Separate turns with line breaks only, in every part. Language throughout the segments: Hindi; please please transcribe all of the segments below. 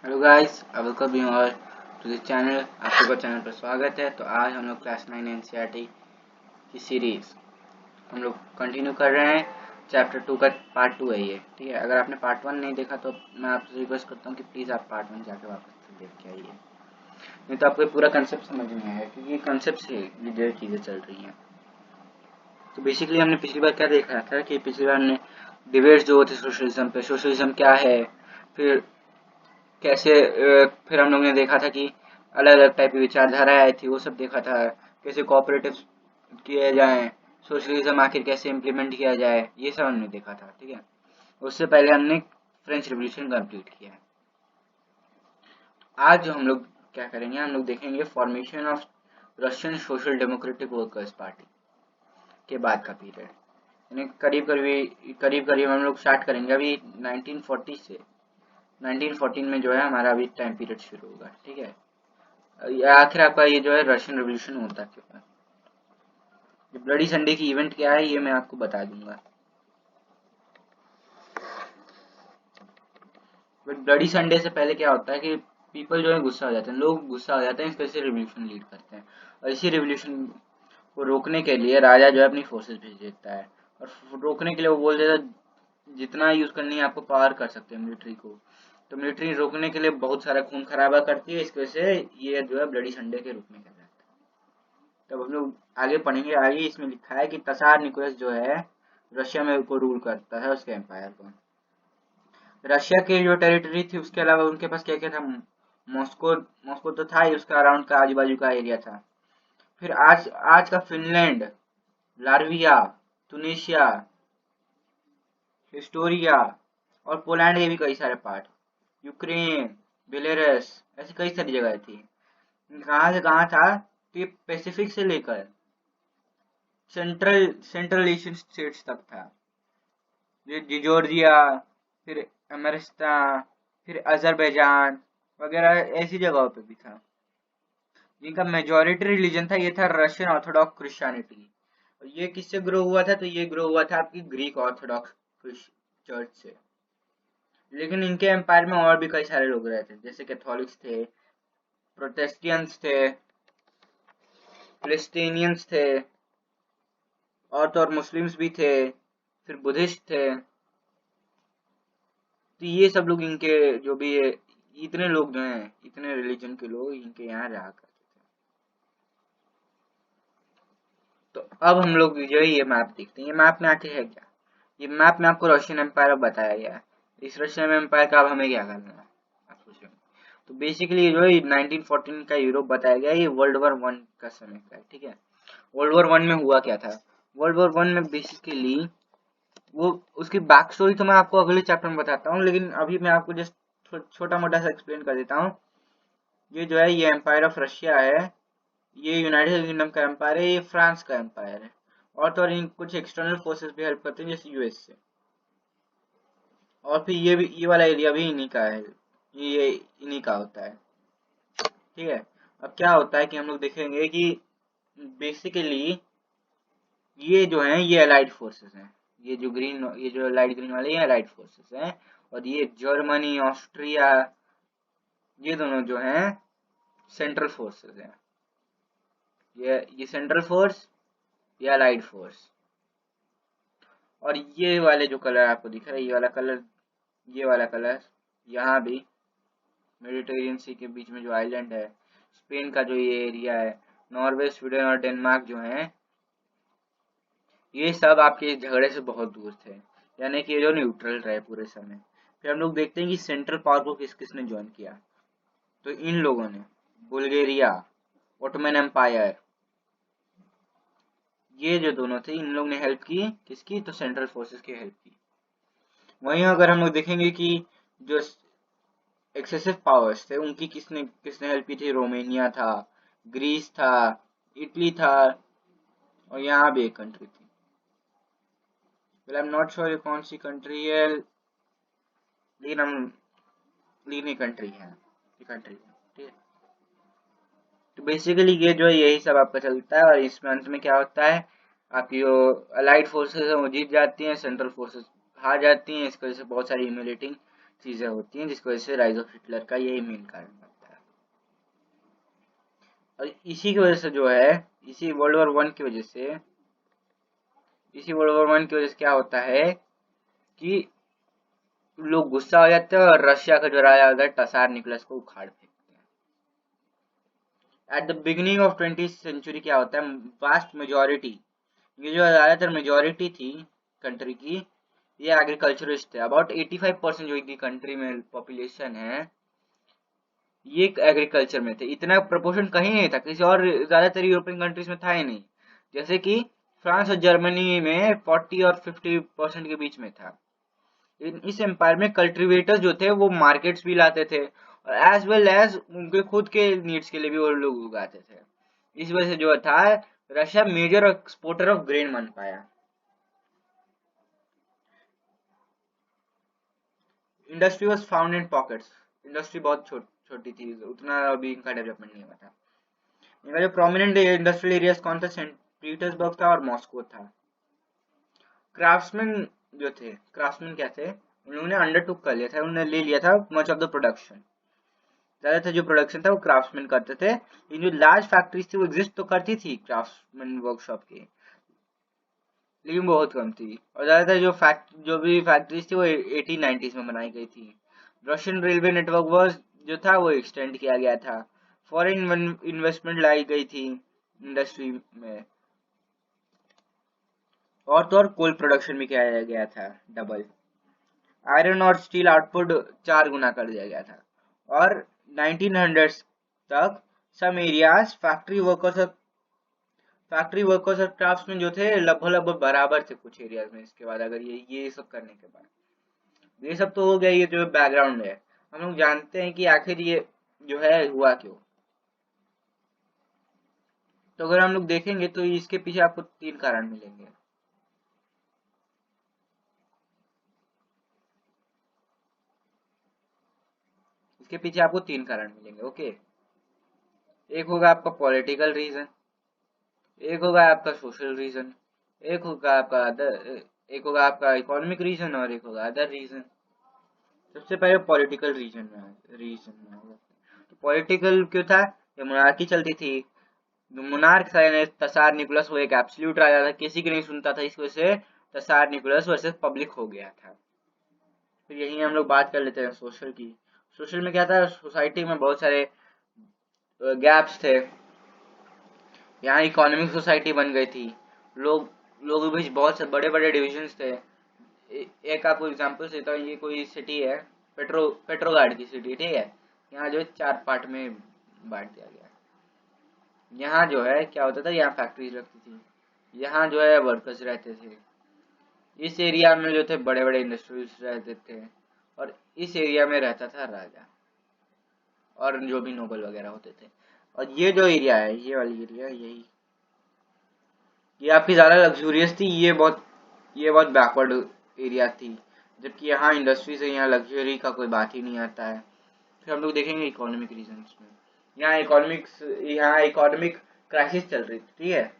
Hello guys, welcome you all to this channel. आप सबका चैनल पर स्वागत है। तो आज हम लोग क्लास 9 एनसीईआरटी की सीरीज हम लोग कंटिन्यू कर रहे हैं। चैप्टर 2 का पार्ट 2 है ये, ठीक है। अगर आपने पार्ट 1 नहीं देखा तो मैं आपसे रिक्वेस्ट करता हूँ कि प्लीज़ आप पार्ट 1 जाकर वापस से देख के आइए, नहीं तो आपको पूरा कंसेप्ट समझ में आएगा, क्योंकि ये कंसेप्ट से रिलेटेड चीज़ें चल रही हैं। तो बेसिकली हमने पिछली बार क्या देखा था कि पिछली बार हमने डिबेट्स जो होते सोशलिज्म पे, सोशलिज्म क्या है, फिर कैसे फिर हम लोग ने देखा था कि अलग अलग टाइप की विचारधाराएं आई थी, वो सब देखा था। कैसे कोऑपरेटिव किए जाए, सोशलिज्म आखिर कैसे इम्प्लीमेंट किया जाए, ये सब हमने देखा था, ठीक है। उससे पहले हमने फ्रेंच रिवॉल्यूशन कंप्लीट किया है। आज जो हम लोग क्या करेंगे, हम लोग देखेंगे formation of Russian social democratic workers party के बाद का पीरियड, यानी करीब करीब हम लोग स्टार्ट करेंगे अभी 1940 से 1914 में जो है हमारा अभी टाइम पीरियड शुरू होगा, ठीक है। आखिर आपका ये जो है रशियन रेवोल्यूशन होता क्यों है, ये ब्लडी संडे की इवेंट क्या है, ये मैं आपको बता दूंगा। बट ब्लडी संडे से पहले क्या होता है कि पीपल जो है गुस्सा हो जाते हैं, लोग गुस्सा हो जाते हैं, इस वजह से रेवोल्यूशन लीड करते हैं। और इसी रेवोल्यूशन को रोकने के लिए राजा जो है अपनी फोर्सेस भेज देता है, और रोकने के लिए वो बोल देता है जितना यूज करनी है आपको पावर कर सकते हैं मिलिट्री को। तो मिलिट्री रोकने के लिए बहुत सारा खून खराबा करती है, इस वजह से ये जो है ब्लडी संडे के रूप में कहलाता है। तब हम लोग आगे पढ़ेंगे। आगे इसमें लिखा है कि तसार निकोलस जो है रशिया में को रूल करता है, उसके एम्पायर को। रशिया की जो टेरिटरी थी उसके अलावा उनके पास क्या क्या था, मॉस्को मॉस्को तो था ही, उसका अराउंड का आजू बाजू का एरिया था। फिर आज आज का फिनलैंड, लार्विया, तुनिशिया, हिस्टोरिया और पोलैंड के भी कई सारे पार्ट, यूक्रेन, बेलारूस, ऐसी कई सारी जगह थी। कहाँ से कहाँ था, तो ये पैसिफिक से लेकर सेंट्रल एशियन स्टेट्स तक था। जॉर्जिया, फिर अमेरिस्तान, फिर अजरबैजान वगैरह ऐसी जगहों पे भी था। जिनका मेजोरिटी रिलीजन था ये था रशियन ऑर्थोडॉक्स क्रिश्चियनिटी। और ये किससे ग्रो हुआ था, तो ये ग्रो हुआ था आपकी ग्रीक ऑर्थोडॉक्स चर्च से। लेकिन इनके एम्पायर में और भी कई सारे लोग रहे थे, जैसे कैथोलिक्स थे, प्रोटेस्टियंस थे, फिलिस्तीनियंस थे, और तो और मुस्लिम्स भी थे, फिर बुद्धिस्ट थे। तो ये सब लोग इनके जो भी है, इतने लोग जो हैं, इतने रिलीजन के लोग इनके यहाँ रहा करते थे। तो अब हम लोग जो है ये मैप देखते हैं। ये मैप में आके है क्या, ये मैप में आपको रशियन एम्पायर बताया गया है। इस रशियन एम्पायर का अब हमें क्या करना है, आप सोचेंगे। तो बेसिकली जो है 1914 का यूरोप बताया गया है, ये वर्ल्ड वॉर 1 का समय का है, ठीक है। वर्ल्ड वॉर 1 में हुआ क्या था, वर्ल्ड वॉर 1 में बेसिकली वो उसकी बैक स्टोरी तो मैं आपको अगले चैप्टर में बताता हूँ, लेकिन अभी मैं आपको जस्ट छोटा मोटा सा एक्सप्लेन कर देता हूँ। ये जो है ये एम्पायर ऑफ रशिया है, ये यूनाइटेड किंगडम का एम्पायर है, ये फ्रांस का एम्पायर है। और तो और इन कुछ एक्सटर्नल फोर्सेस भी हेल्प करते हैं, जैसे यूएस से। और फिर ये वाला एरिया भी इन्हीं का है, ये इन्हीं का होता है, ठीक है। अब क्या होता है कि हम लोग देखेंगे कि बेसिकली ये जो है ये अलाइड फोर्सेस हैं। ये जो लाइट ग्रीन वाले ये अलाइड फोर्सेस हैं। और ये जर्मनी, ऑस्ट्रिया, ये दोनों जो हैं सेंट्रल फोर्सेस हैं। ये सेंट्रल फोर्स, ये अलाइड फोर्स। और ये वाले जो कलर आपको दिख रहा है, ये वाला कलर यहाँ भी मेडिटेरियन सी के बीच में जो आइलैंड है, स्पेन का जो ये एरिया है, नॉर्वे, स्वीडन और डेनमार्क जो है, ये सब आपके इस झगड़े से बहुत दूर थे, यानी कि ये जो न्यूट्रल रहे पूरे समय। फिर हम लोग देखते हैं कि सेंट्रल पावर को किस किसने ज्वाइन किया। तो इन लोगों ने बुल्गारिया, ओटोमन एम्पायर, ये जो दोनों थे इन लोग ने हेल्प की किसकी, तो सेंट्रल फोर्सेस की हेल्प की। वहीं अगर हम लोग देखेंगे कि जो एक्सेसिव पावर्स थे उनकी किसने किसने हेल्प की थी, रोमानिया था, ग्रीस था, इटली था, और यहाँ भी एक कंट्री थी। आई एम नॉट श्योर ये कौन सी कंट्री है, लेकिन हम लीनी कंट्री है, ये कंट्री है, ठीक है। तो बेसिकली ये जो है यही सब आपका चलता है। और इसमें अंत में क्या होता है, आपकी जो अलाइड फोर्सेस है वो जीत जाती हैं, सेंट्रल फोर्सेस हार जाती हैं। इसकी वजह से बहुत सारी ह्यूमिलेटिंग चीजें होती हैं जिसकी वजह से राइज ऑफ हिटलर का यही मेन कारण बनता है। और इसी की वजह से जो है, इसी वर्ल्ड वॉर वन की वजह से क्या होता है कि लोग गुस्सा हो जाते हैं और रशिया का जो राजा होता है टसार निकोलस को उखाड़ फेंकते हैं। At the beginning of 20th century क्या होता है, वास्ट मेजोरिटी, ये जो ज्यादातर मेजोरिटी थी कंट्री की, ये एग्रीकल्चरिस्ट थे। अबाउट 85% जो की कंट्री में पॉपुलेशन है ये एग्रीकल्चर में थे। इतना प्रोपोर्शन कहीं नहीं था, किसी और ज्यादातर यूरोपियन कंट्रीज में था ही नहीं। जैसे कि फ्रांस और जर्मनी में 40 और 50% के बीच में था। इस एम्पायर में कल्टिवेटर्स जो थे वो मार्केट्स भी लाते थे और एज वेल एज उनके खुद के नीड्स के लिए भी वो लोग उगाते थे। इस वजह से जो था Russia major exporter of grain बन पाया। Industry was found in pockets, industry बहुत छोटी थी, उतना अभी इनका डेवलपमेंट नहीं हुआ था। इनका जो प्रोमिनेंट इंडस्ट्रियल एरियाज कौन था, सेंट पीटर्सबर्ग था और मॉस्को था। क्राफ्ट्समैन जो थे, क्राफ्ट्समैन क्या थे, उन्होंने अंडरटुक कर लिया था, उन्होंने ले लिया था मच ऑफ द प्रोडक्शन। ज्यादातर जो प्रोडक्शन था वो क्राफ्ट्समैन करते थे। लेकिन जो लार्ज फैक्ट्रीज थी वो एग्जिस्ट तो करती थी क्राफ्ट्समैन वर्कशॉप की, लेकिन बहुत कम थी। और ज्यादातर जो भी फैक्ट्रीज थी वो 1890s में बनाई गई थी। रशियन रेलवे नेटवर्क वॉज जो था वो एक्सटेंड किया गया था। फॉरेन इन्वेस्टमेंट लाई गई थी इंडस्ट्री में। और तो और कोल प्रोडक्शन भी किया गया था डबल। आयरन और स्टील आउटपुट 4 गुना कर दिया गया था। और 1900s तक सम एरियाज फैक्ट्री वर्कर्स और क्राफ्ट्समैन जो थे लगभग बराबर थे कुछ एरियाज में। इसके बाद अगर ये सब करने के बाद, ये सब तो हो गया, ये जो बैकग्राउंड है। हम लोग जानते हैं कि आखिर ये जो है हुआ क्यों। तो अगर हम लोग देखेंगे तो इसके पीछे आपको 3 कारण मिलेंगे। इसके पीछे आपको 3 कारण मिलेंगे, ओके। एक होगा आपका पॉलिटिकल रीजन, एक होगा आपका सोशल रीजन, एक होगा आपका इकोनॉमिक रीजन और एक होगा अदर रीजन। सबसे पहले पॉलिटिकल रीजन तो पॉलिटिकल क्यों था, ये मोनार्की चलती थी। मोनार्क तसार निकोलस वो एक एब्सोल्यूट राजा था, किसी की नहीं सुनता था। इस वजह से तसार निकोलस वर्सेस पब्लिक हो गया था। फिर यही हम लोग बात कर लेते हैं सोशल की। सोशल में क्या था, सोसाइटी में बहुत सारे गैप्स थे। यहाँ इकोनॉमिक सोसाइटी बन गई थी, लोगों के बीच बहुत से बड़े बड़े डिविजन्स थे। एक आपको एग्जांपल देता हूँ, ये कोई सिटी है, पेट्रोगार्ड की सिटी, ठीक है। यहाँ जो है 4 पार्ट में बांट दिया गया। यहाँ जो है क्या होता था, यहाँ फैक्ट्रीज लगती थी, यहाँ जो है वर्कर्स रहते थे। इस एरिया में जो थे बड़े बड़े इंडस्ट्रीज रहते थे और इस एरिया में रहता था राजा और जो भी नोबल वगैरह होते थे। और ये जो एरिया है, ये वाली एरिया, ये आपकी ज्यादा लग्जूरियस थी, ये बहुत बैकवर्ड एरिया थी। जबकि यहाँ इंडस्ट्री से यहाँ लग्जरी का कोई बात ही नहीं आता है। फिर हम लोग देखेंगे इकोनॉमिक रीजंस में। यहाँ इकोनॉमिक क्राइसिस चल रही थी, ठीक है।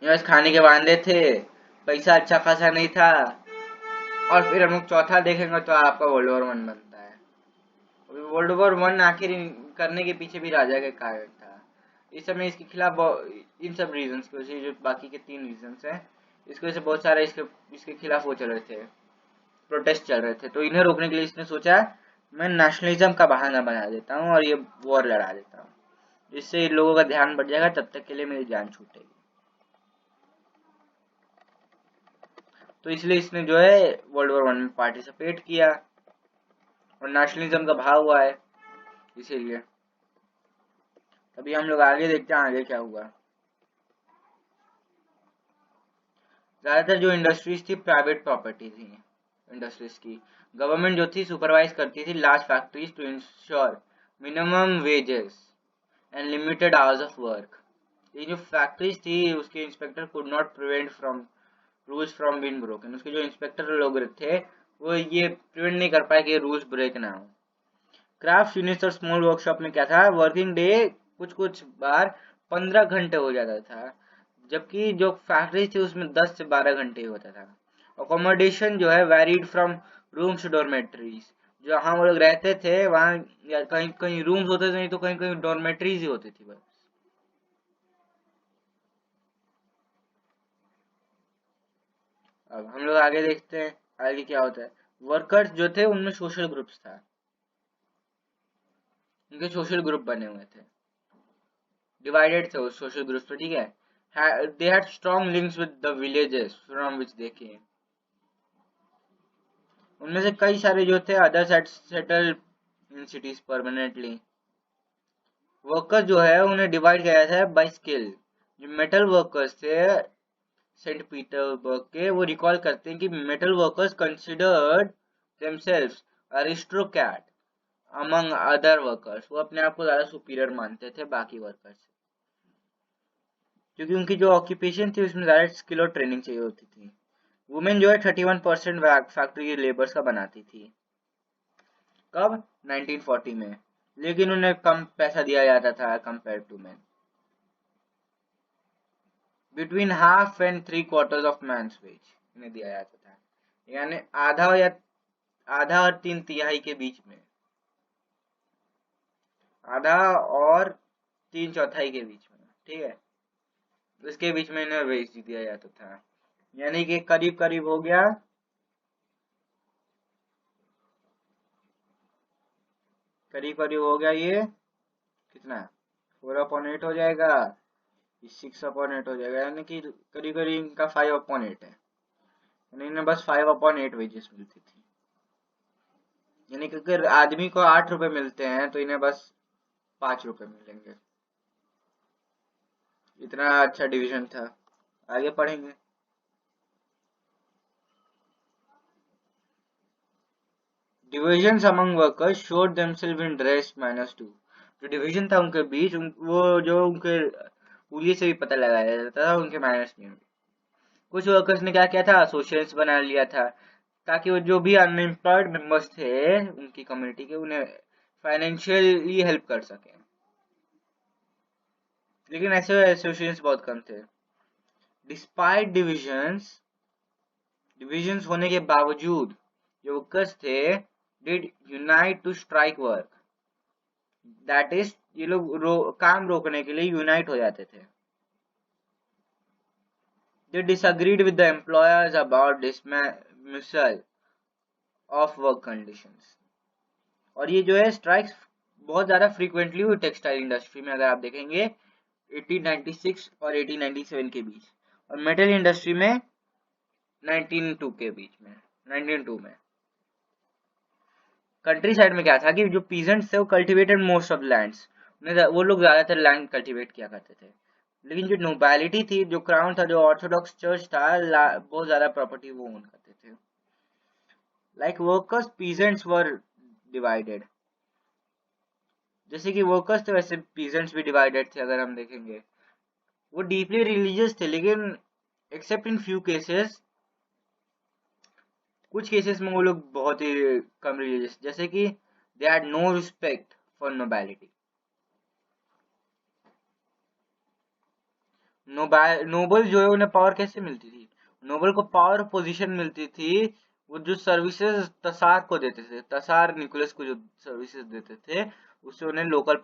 यहाँ खाने के वांदे थे, पैसा अच्छा खासा नहीं था। और फिर हम लोग चौथा देखेंगे तो आपका वर्ल्ड वॉर 1 बनता है। वर्ल्ड वॉर 1 आखिर करने के पीछे भी राजा का कारण था। इस समय इसके खिलाफ इन सब रीजंस की वजह से, जो बाकी के 3 रीजंस हैं, इसकी वजह से बहुत सारे इसके खिलाफ वो चल रहे थे, प्रोटेस्ट चल रहे थे। तो इन्हें रोकने के लिए इसने सोचा मैं नेशनलिज्म का बहाना बना देता हूँ और ये वॉर लड़ा देता हूँ, जिससे इन लोगों का ध्यान बढ़ जाएगा, तब तक के लिए मेरी जान छूटेगी। तो इसलिए इसने जो है वर्ल्ड वॉर 1 में पार्टिसिपेट किया और नेशनलिज्म का भाव हुआ है इसीलिए। अभी हम लोग आगे देखते हैं आगे क्या हुआ। ज्यादातर जो इंडस्ट्रीज थी प्राइवेट प्रॉपर्टी थी इंडस्ट्रीज की। गवर्नमेंट जो थी सुपरवाइज करती थी large factories to ensure minimum wages and limited hours of work. ये जो फैक्ट्रीज थी उसके inspector could not prevent from rules from being broken. उसके जो इंस्पेक्टर लोग थे वो ये प्रिवेंट नहीं कर पाए कि रूल्स ब्रेक ना हो। क्राफ्ट यूनिट्स और स्मॉल वर्कशॉप में क्या था, वर्किंग डे कुछ बार 15 घंटे हो जाता था, जबकि जो फैक्ट्री थी उसमें 10 से 12 घंटे ही होता था। अकोमोडेशन जो है वैरिड फ्रॉम रूम्स डॉर्मेट्रीज, जो हम लोग रहते थे वहाँ कहीं कहीं रूम्स होते थे, नहीं तो कहीं कहीं डॉर्मेट्रीज ही होती थी बस। अब हम लोग आगे देखते हैं आगे क्या होता है। वर्कर्स जो थे उनमें सोशल ग्रुप्स था, उनके सोशल ग्रुप बने हुए थे, डिवाइडेड थे उस सोशल ग्रुप्स पे, ठीक है। They had strong links with the villages from which they came. उनमें से कई सारे जो थे others had settled in cities permanently. Workers जो है उन्हें डिवाइड किया था बाय स्किल। जो मेटल वर्कर्स थे सेंट पीटर्सबर्ग के, वो रिकॉल करते हैं कि metal workers considered themselves aristocrat among other workers. वो अपने आप को ज्यादा सुपीरियर मानते थे बाकी वर्कर्स से, क्योंकि उनकी जो ऑक्यूपेशन थी उसमें ज्यादा स्किल और ट्रेनिंग चाहिए होती थी। वुमेन जो है 31% फैक्ट्री लेबर्स का बनाती थी। कब? 1940 में। लेकिन उन्हें कम पैसा दिया जाता था compare to man. Between half and 3/4 of man's wage इन्हें दिया जाता था, यानी आधा या आधा और 3/3 के बीच में, आधा और 3/4 के बीच में, ठीक है। इसके बीच में इन्हें वेज दिया जाता था, यानी कि करीब करीब हो गया, करीब करीब हो गया ये कितना 4/8 हो जाएगा, 6/8 हो जाएगा, यानी कि करीब करीब इनका 5/8 है, यानी इन्हें बस 5/8 वेजेस मिलती थी। यानी कि अगर आदमी को 8 रुपए मिलते हैं तो इन्हें बस 5 रुपए मिलेंगे। इतना अच्छा डिवीजन था। आगे पढ़ेंगे। Divisions among workers showed themselves in dress -2। जो डिवीजन था उनके बीच वो जो उनके उंगली से भी पता लगाया जाता था उनके माइनस में। कुछ वर्कर्स ने क्या किया था, एसोसिएट्स बना लिया था, ताकि वो जो भी अनएम्प्लॉयड मेंबर्स थे उनकी कम्युनिटी के, उन्हें फाइनेंशियली हेल्प कर सके। लेकिन ऐसे एसोसिएशंस बहुत कम थे। डिस्पाइट डिविजन्स होने के बावजूद जो वर्कर्स थे did unite to strike work. That is ये लोग काम रोकने के लिए यूनाइट हो जाते थे। They disagreed with the employers about dismissal of work conditions. और ये जो है स्ट्राइक्स बहुत ज्यादा फ्रीक्वेंटली हुई टेक्सटाइल इंडस्ट्री में, अगर आप देखेंगे 1896 और 1897 के बीच, और मेटल इंडस्ट्री में 1902 के बीच में, 1902 में। कंट्री साइड में क्या था कि जो पीजेंट्स थे वो कल्टिवेटेड मोस्ट ऑफ लैंड्स, वो लोग ज्यादातर लैंड कल्टिवेट किया करते थे। लेकिन जो नोबिलिटी थी, जो क्राउन था, जो ऑर्थोडॉक्स चर्च था, बहुत ज्यादा प्रॉपर्टी वो ओन करते थे। Like workers peasants were divided. जैसे कि वर्कर्स थे वैसे पीजेंट्स भी डिवाइडेड थे। अगर हम देखेंगे वो डीपली रिलीजियस थे, लेकिन एक्सेप्ट इन फ्यू केसेस, कुछ केसेस में वो लोग बहुत ही कम रिलीजियस, जैसे कि they had no respect for nobility. Noble जो है उन्हें पावर कैसे मिलती थी? नोबल को पावर पोजीशन मिलती थी, वो जो सर्विसेज तसार को देते थे, तसार निकोलस को जो सर्विसेज देते थे, उससे उन्हें लोकल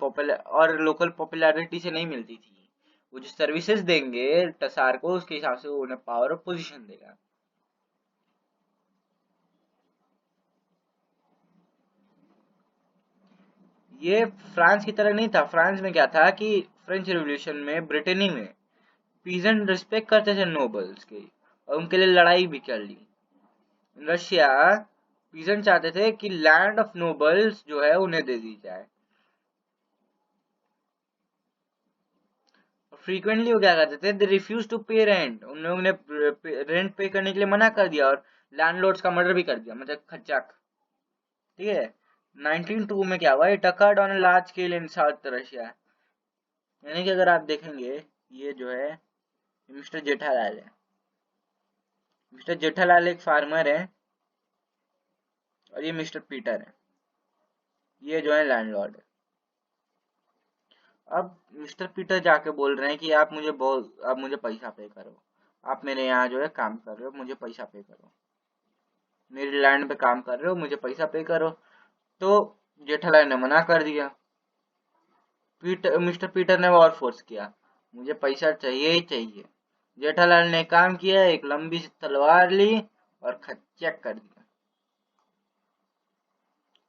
पॉपुलैरिटी से नहीं मिलती थी। वो जो सर्विसेज देंगे तसार को, उसके हिसाब से वो उन्हें पावर और पोजीशन देगा। ये फ्रांस की तरह नहीं था। फ्रांस में क्या था कि फ्रेंच रिवॉल्यूशन में, ब्रिटेनी में पीजेंट रिस्पेक्ट करते थे नोबल्स की, और उनके लिए लड़ाई भी कर ली। रशिया पीजेंट चाहते थे कि लैंड ऑफ नोबल्स जो है उन्हें दे दी जाए। फ्रीक्वेंटली वो क्या करते थे, दे रिफ्यूज टू पे रेंट। उन लोगों ने रेंट पे करने के लिए मना कर दिया, और लैंडलॉर्ड्स का मर्डर भी कर दिया, मतलब खच्चाक, ठीक है। 1902 में क्या हुआ, it occurred on a large scale in south Russia. यानी कि अगर आप देखेंगे, ये जो है मिस्टर जेठालाल है। मिस्टर जेठालाल एक फार्मर है, और ये मिस्टर पीटर है, ये जो है लैंडलॉर्ड है। अब मिस्टर पीटर जाके बोल रहे हैं कि आप मुझे पैसा पे करो, आप मेरे यहाँ जो है काम कर रहे हो, मुझे पैसा पे करो। मेरी लैंड पे काम कर रहे हो, मुझे पैसा पे करो। तो जेठालाल ने मना कर दिया। मिस्टर पीटर ने और फोर्स किया, मुझे पैसा चाहिए ही चाहिए। जेठालाल ने काम किया, एक लंबी सी तलवार ली और खच्चक कर दिया।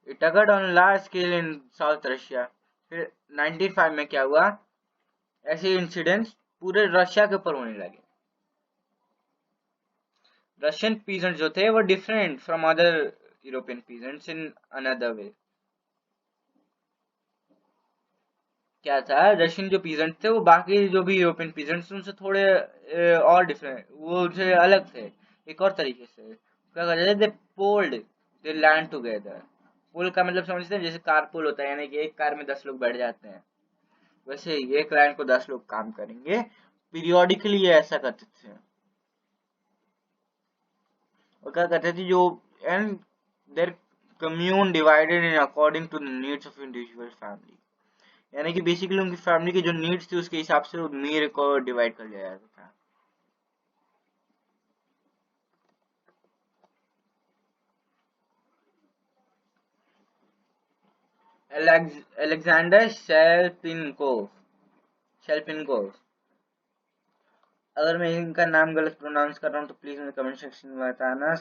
It occurred on large scale in south Russia. फिर 1905 में क्या हुआ, ऐसे इंसिडेंट्स पूरे रशिया के ऊपर होने लगे। रशियन पीजेंट्स जो थे वो different from other European peasants in another way. क्या था, रशियन जो पीजेंट थे वो बाकी जो भी यूरोपियन पीजेंट्स थे उनसे थोड़े और डिफरेंट, वो उनसे अलग थे एक और तरीके से। क्या करते थे, दे पोल्ड दे लैंड टुगेदर। पुल का मतलब समझते हैं, जैसे कार पुल होता है, यानी कि एक कार में 10 लोग बैठ जाते हैं, वैसे एक लैंड को 10 लोग काम करेंगे। पीरियोडिकली ये ऐसा करते थे। और क्या करते थे जो, and there commune divided in according to the needs of individual family. यानी कि बेसिकली उनकी फैमिली की जो नीड्स थी उसके हिसाब से मीर को डिवाइड कर लिया जाता था। अलेक्जेंडर शेल्पिनकोव। अगर मैं इनका नाम गलत प्रोनाउंस कर रहा हूँ तो प्लीज मुझे कमेंट सेक्शन में बताना।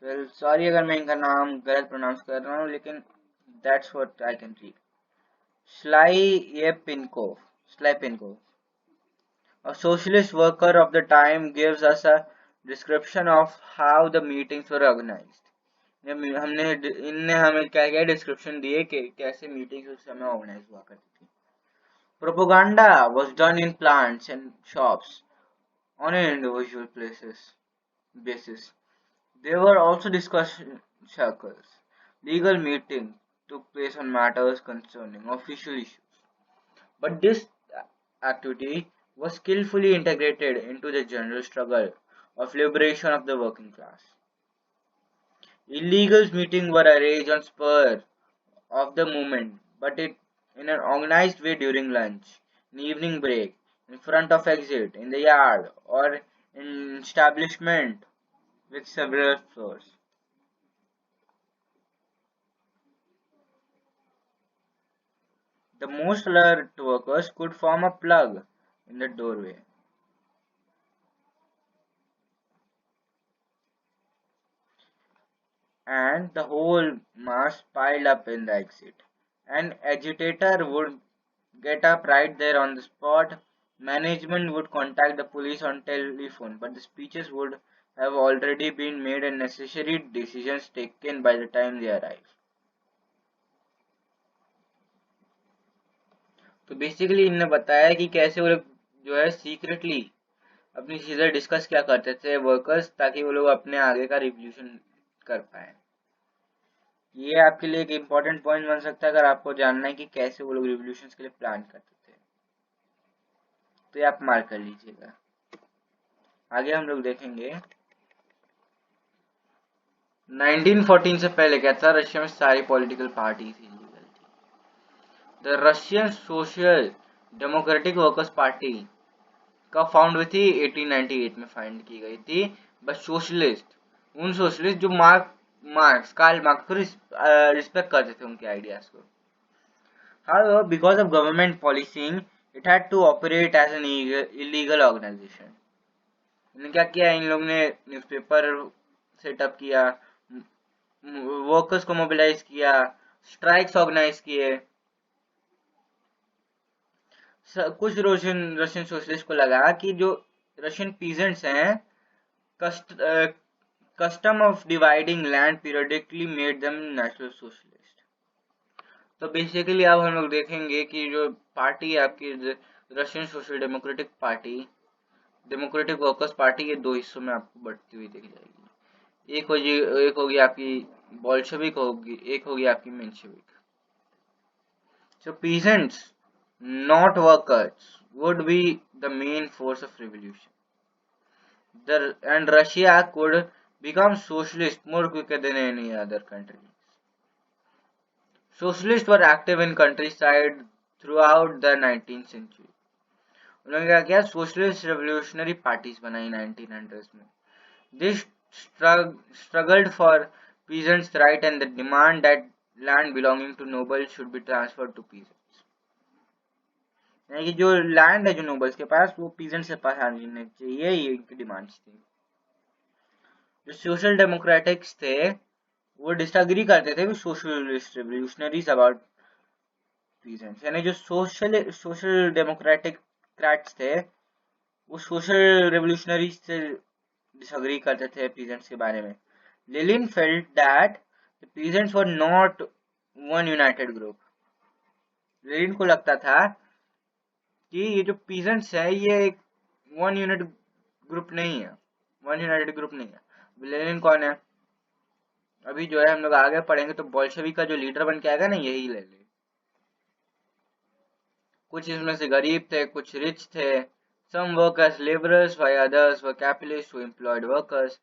वेल सॉरी अगर मैं इनका नाम गलत प्रोनाउंस कर रहा हूँ, लेकिन that's what I can read. Shlyapnikov, a socialist worker of the time, gives us a description of how the meetings were organized. हमने इनने हमें क्या क्या डिस्क्रिप्शन दिए कि कैसे मीटिंग्स उस समय ऑर्गेनाइज हुआ करती थी। Propaganda was done in plants and shops on an individual basis. There were also discussion circles. Legal meetings took place on matters concerning official issues. But this activity was skillfully integrated into the general struggle of liberation of the working class. Illegal meetings were arranged on spur of the movement, but in an organized way during lunch, an evening break, in front of exit, in the yard, or in establishment with several floors. The most alert workers could form a plug in the doorway. And the whole mass piled up in the exit. An agitator would get up right there on the spot. Management would contact the police on telephone, but the speeches would have already been made and necessary decisions taken by the time they arrive. तो बेसिकली इन्होंने बताया कि कैसे वो लोग जो है सीक्रेटली अपनी चीजें डिस्कस क्या करते थे वर्कर्स, ताकि वो लोग अपने आगे का रिवॉल्यूशन कर पाए। ये आपके लिए एक इम्पोर्टेंट पॉइंट बन सकता है अगर आपको जानना है कि कैसे वो लोग रिवॉल्यूशन के लिए प्लान करते थे, तो ये आप मार्क कर लीजिएगा। आगे हम लोग देखेंगे 1914 से पहले क्या था, रशिया में सारी पॉलिटिकल पार्टी थी, लीगल थी। The Russian social democratic workers party का फाउंड हुई थी 1898 में, फाइंड की गई थी। बस सोशलिस्ट, उन सोशलिस्ट जो कार्ल मार्क्स को रिस्पेक्ट करते थे उनके आइडियाज को। However, because of government policing, it had to operate as an illegal organization. इन्होंने क्या किया, इन लोगों ने न्यूज़पेपर सेटअप किया, वर्कर्स को मोबिलाइज किया, स्ट्राइक्स ऑर्गेनाइज किए। कुछ रशियन सोशलिस्ट को लगा कि जो रशियन पीजेंट्स हैं, custom of dividing land periodically made them natural socialist. तो बेसिकली अब हम लोग देखेंगे कि जो पार्टी है आपकी Russian social democratic party, democratic workers party, ये दो हिस्सों में आपको बढ़ती हुई दिख जाएगी। एक होगी आपकी बोल्शेविक, एक होगी आपकी Menshevik. So peasants, not workers, would be the main force of revolution. And Russia could become socialist more quicker than any other country. Socialists were active in countryside throughout the 19th century. उन्होंने क्या किया, सोशलिस्ट रेवोल्यूशनरी पार्टीज बनाई 1900s में। This struggled for peasants' right and the demand that land belonging to nobles should be transferred to peasants. यानी कि जो लैंड है जो नोबल्स के पास वो पीजेंट्स के पास आनी चाहिए, ये इनकी डिमांड्स थी। जो सोशल डेमोक्रेटिक्स थे वो डिसएग्री करते थे सोशलिस्ट रिवोल्यूशनरीज अबाउट पीजेंट्स, यानी जो सोशल डेमोक्रेटिक क्रैट्स थे वो सोशल रेवोल्यूशनरीज से डिसएग्री करते थे पीजेंट्स के बारे में। Lenin felt that the peasants were not one United group. Lenin को लगता था कि ये जो पीजेंट्स है ये एक वन यूनिट ग्रुप नहीं है, वन यूनाइटेड ग्रुप नहीं है। लेनिन कौन है? अभी जो है हम लोग आगे पढ़ेंगे तो बोल्शेविक का जो लीडर बन के आएगा ना, यही ले ले। कुछ इसमें से गरीब थे, कुछ रिच थे। Some work as laborers while others were capitalists who employed workers.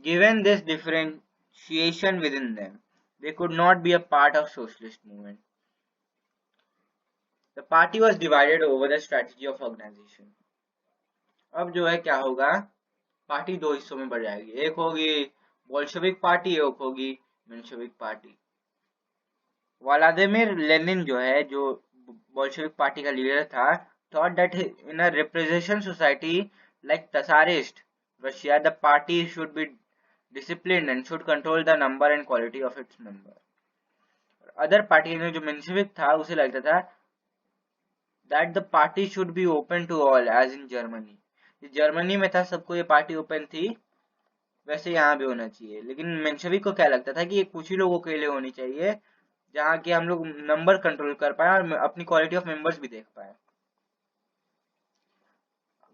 Given this differentiation within them, they could not be a part of socialist movement. The party was divided over the strategy of organization. अब जो है क्या होगा, पार्टी दो हिस्सों में बढ़ जाएगी, एक होगी बोल्शेविक पार्टी, एक होगी मेंशेविक पार्टी। व्लादिमीर लेनिन जो है, जो बोल्शेविक पार्टी का लीडर था, thought that in a representation society like Tsarist Russia, the party should be disciplined and should control the number and quality of its member. Other party में जो मेंशेविक था उसे लगता था that the party should be open to all as in Germany. Germany में था सबको ये पार्टी ओपन थी, वैसे यहाँ भी होना चाहिए। लेकिन मेंशेविक को क्या लगता था कि ये कुछ ही लोगों के लिए होनी चाहिए जहाँ कि हम लोग नंबर कंट्रोल कर पाए और अपनी क्वालिटी ऑफ मेंबर्स भी देख पाए।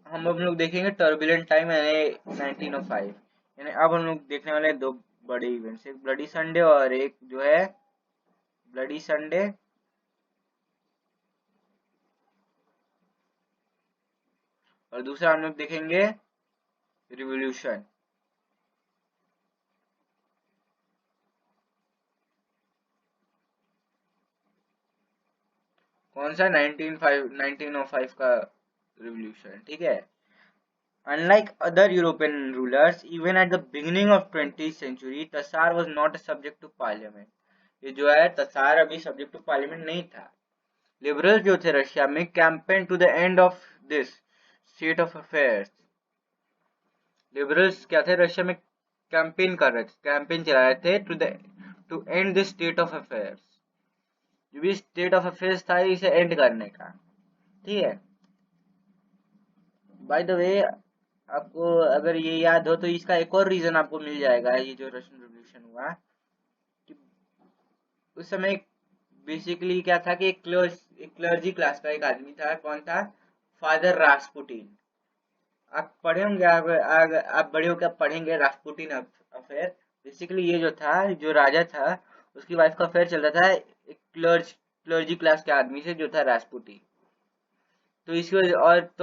हम लोग देखेंगे टर्बुलेंट टाइम यानी 1905, यानी अब हम लोग देखने वाले दो बड़े इवेंट्स, एक ब्लडी संडे और एक जो है ब्लडी संडे और दूसरा हम लोग देखेंगे रिवॉल्यूशन। कौन सा? 1905 का रिवॉल्यूशन, ठीक है। Unlike other European rulers, even at the beginning of 20th century, Tatar was not a subject to parliament. ये जो है तसार अभी सब्जेक्ट टू पार्लियामेंट नहीं था। लिबरल्स जो थे रशिया में campaign to the end of this state of affairs. Liberals क्या थे, रशिया में कैंपेन कर रहे थे, कैंपेन चला रहे थे to end this state of affairs. जो भी स्टेट ऑफ अफेयर्स था इसे एंड करने का, ठीक है। बाय द वे आपको अगर ये याद हो तो इसका एक और रीजन आपको मिल जाएगा, ये जो रशियन रिवॉल्यूशन हुआ कि उस समय बेसिकली क्या था कि एक क्लर्जी क्लास का एक आदमी था। कौन था? Father Rasputin. आप पढ़े होंगे, आप बड़े होकर पढ़ेंगे रास्पुटिन अफेयर। बेसिकली ये जो था, जो राजा था उसकी वाइफ का अफेयर चल रहा था एक क्लर्जी क्लास के आदमी से जो था रास्पुटिन। तो इसकी वजह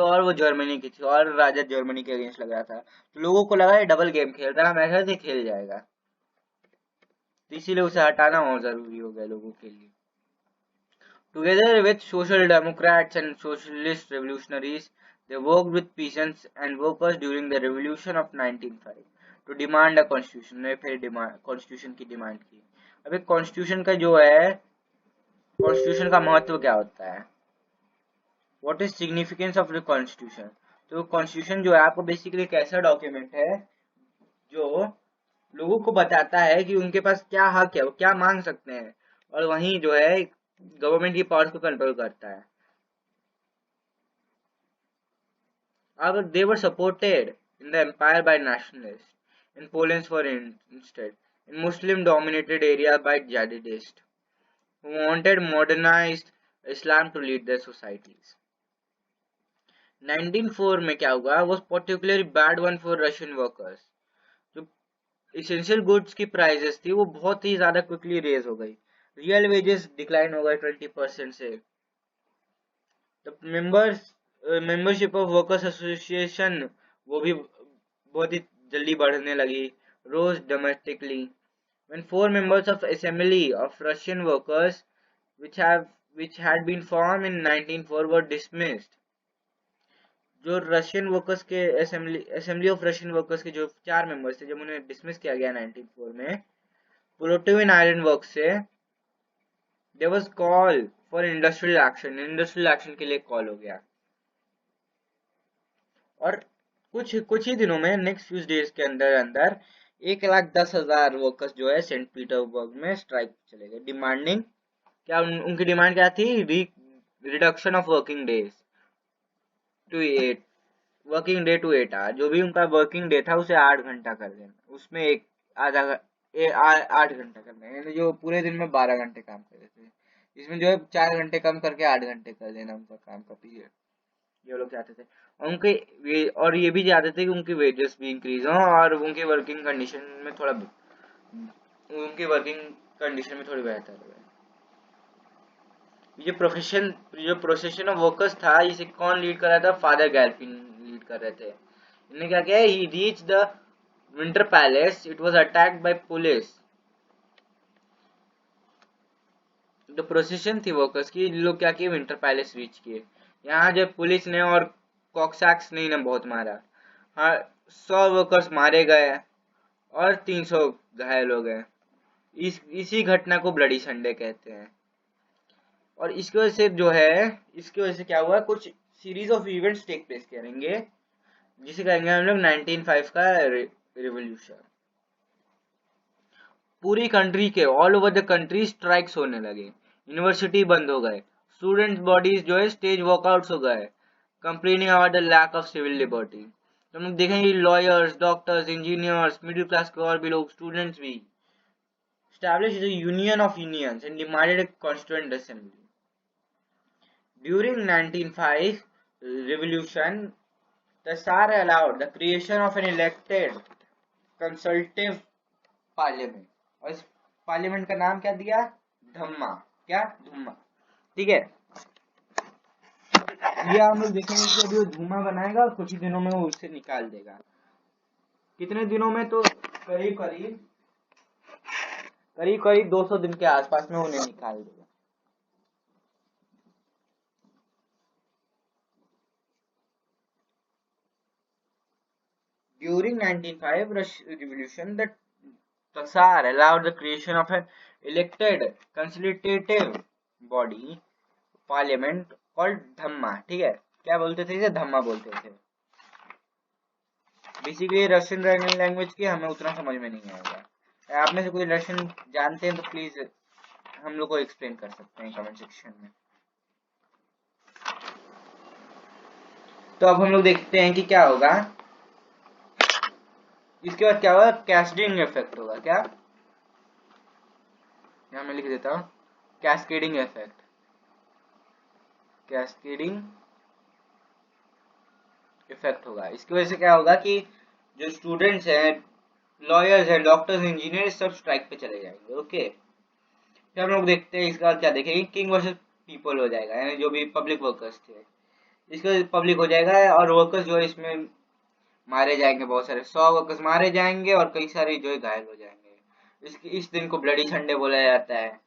और वो जर्मनी की थी और राजा जर्मनी के अगेंस्ट लग रहा था, तो लोगों को लगा ये डबल गेम खेल रहा है, हम ऐसा से खेल जाएगा, तो इसीलिए उसे हटाना बहुत जरूरी हो गया लोगों के लिए। Together with social Democrats and socialist revolutionaries, they worked with peasants and workers during the revolution of 1905 to demand a constitution। ने फिर कॉन्स्टिट्यूशन की डिमांड की। अभी कॉन्स्टिट्यूशन का जो है, कॉन्स्टिट्यूशन का महत्व क्या होता है, what is significance of the constitution. तो कॉन्स्टिट्यूशन जो है आपको बेसिकली एक ऐसा डॉक्यूमेंट है जो लोगों को बताता है कि उनके पास क्या हक है, वो क्या मांग सकते हैं, और वहीं जो है गवर्नमेंट की पावर्स को कंट्रोल करता है। अब they were supported in the empire by nationalists, in Poland for instead, in Muslim-dominated areas by jihadists, who wanted modernized Islam to lead their societies. 1904 में क्या हुआ was particularly bad one for Russian workers। जो essential goods की prices थी वो बहुत ही ज्यादा quickly raise हो गई, real wages decline हो गए 20% से। The membership of workers association वो भी बहुत ही जल्दी बढ़ने लगी, rose dramatically when 4 members of assembly of Russian workers which had been formed in 1904 were dismissed। जो रशियन वर्कर्स के असेंबली ऑफ रशियन वर्कर्स के जो 4 मेंबर्स थे, जब उन्हें डिसमिस किया गया 1904 में प्लूटोनियन आयरन वर्क से, there was call for industrial action के लिए कॉल हो गया। और कुछ ही दिनों में, नेक्स्ट फ्यू डेज के अंदर अंदर 1,10,000 वर्कर्स जो है सेंट पीटर्सबर्ग में स्ट्राइक चले गए, डिमांडिंग क्या, उनकी डिमांड क्या थी, reduction of working days to 8 working day to 8 hour, जो भी उनका वर्किंग डे था उसे 8 घंटा कर देना, उसमें एक आधा 8 घंटा करना, यानी जो पूरे दिन में 12 घंटे काम करते थे, इसमें जो है 4 घंटे कम करके 8 घंटे कर देना उनका काम का पीरियड, ये लोग चाहते थे। और ये भी चाहते थे कि उनकी वेजेस भी इंक्रीज हो और उनकी वर्किंग कंडीशन में थोड़ी बेहतर हो। ये प्रोसेशन ऑफ वर्कर्स था, इसे कौन लीड कर रहा था, फादर गैल्फिन लीड कर रहे थे। इन्होंने क्या किया, he reach the winter palace, it was attacked by police. जो प्रोसेशन थी वर्कर्स की, लोग क्या किए, विंटर पैलेस रीच किए। यहाँ जब पुलिस ने और कॉक्सैक्स ने इन्हें बहुत मारा, हाँ 100 वर्कर्स मारे गए और 300 घायल हो गए। इसी घटना को ब्लडी संडे कहते हैं। और इसकी वजह से जो है, इसकी वजह से क्या हुआ, कुछ series of events take place करेंगे, जिसे कहेंगे हम लोग 1905 का रिवॉल्यूशन। पूरी कंट्री के all over the country strikes होने लगे, यूनिवर्सिटी बंद हो गए, स्टूडेंट्स बॉडीज जो है स्टेज वॉकआउट्स हो गए, complaining about the lack of civil liberty. तो हम देखेंगे lawyers, doctors, engineers, middle class के और भी लोग, स्टूडेंट्स भी established the Union of Unions and demanded a constituent assembly. During 1905 revolution, the Tsar allowed the creation of an elected consultative parliament. और इस पार्लियामेंट का नाम क्या दिया, धम्मा, क्या धुम्मा, ठीक है। ये हम लोग देखेंगे कि अभी वो धुम्मा बनाएगा और कुछ ही दिनों में वो उसे निकाल देगा। कितने दिनों में, तो करीब करीब 200 दिन के आसपास में उन्हें निकाल देगा। During 1905 revolution, the Tsar allowed the creation of an elected consultative body, parliament called धम्मा, ठीक है। क्या बोलते थे इसे, धम्मा बोलते थे। बेसिकली रशियन लैंग्वेज की हमें उतना समझ में नहीं आएगा, आप में से कोई रशियन जानते हैं तो प्लीज हम लोग को एक्सप्लेन कर सकते हैं कमेंट सेक्शन में। तो अब हम लोग देखते हैं कि क्या होगा। इसके बाद क्या होगा, कैस्केडिंग इफेक्ट होगा। क्या, यहां मैं लिख देता हूं, कैस्केडिंग इफेक्ट। कैस्केडिंग इफेक्ट होगा। इसकी वजह से क्या होगा कि जो स्टूडेंट्स हैं, लॉयर्स हैं, डॉक्टर्स, इंजीनियर, सब स्ट्राइक पे चले जाएंगे। ओके, फिर हम लोग देखते हैं इसका क्या देखेंगे, किंग वर्सेस पीपल हो जाएगा, यानी जो भी पब्लिक वर्कर्स थे इसका पब्लिक हो जाएगा, और वर्कर्स जो है इसमें मारे जाएंगे, बहुत सारे 100 वर्कर्स मारे जाएंगे और कई सारे जो है घायल हो जाएंगे। इस दिन को ब्लडी संडे बोला जाता है।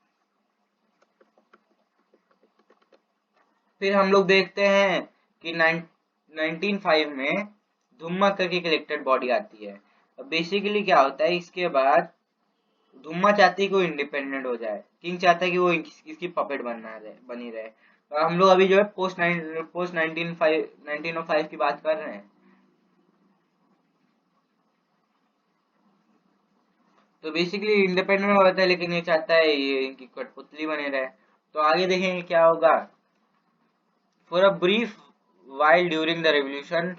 फिर हम लोग देखते हैं कि 1905 में धुम्मा करके एक इलेक्टेड बॉडी आती है। अब बेसिकली क्या होता है, इसके बाद धुम्मा चाहती है कि वो इंडिपेंडेंट हो जाए, किंग चाहता है कि वो इसकी पपेट बनी रहे। तो हम लोग अभी जो है पोस्ट 1905 की बात कर रहे हैं। तो बेसिकली इंडिपेंडेंट होता है, लेकिन ये चाहता है ये इनकी कठपुतली बने रहे। तो आगे देखेंगे क्या होगा। For a brief while during the revolution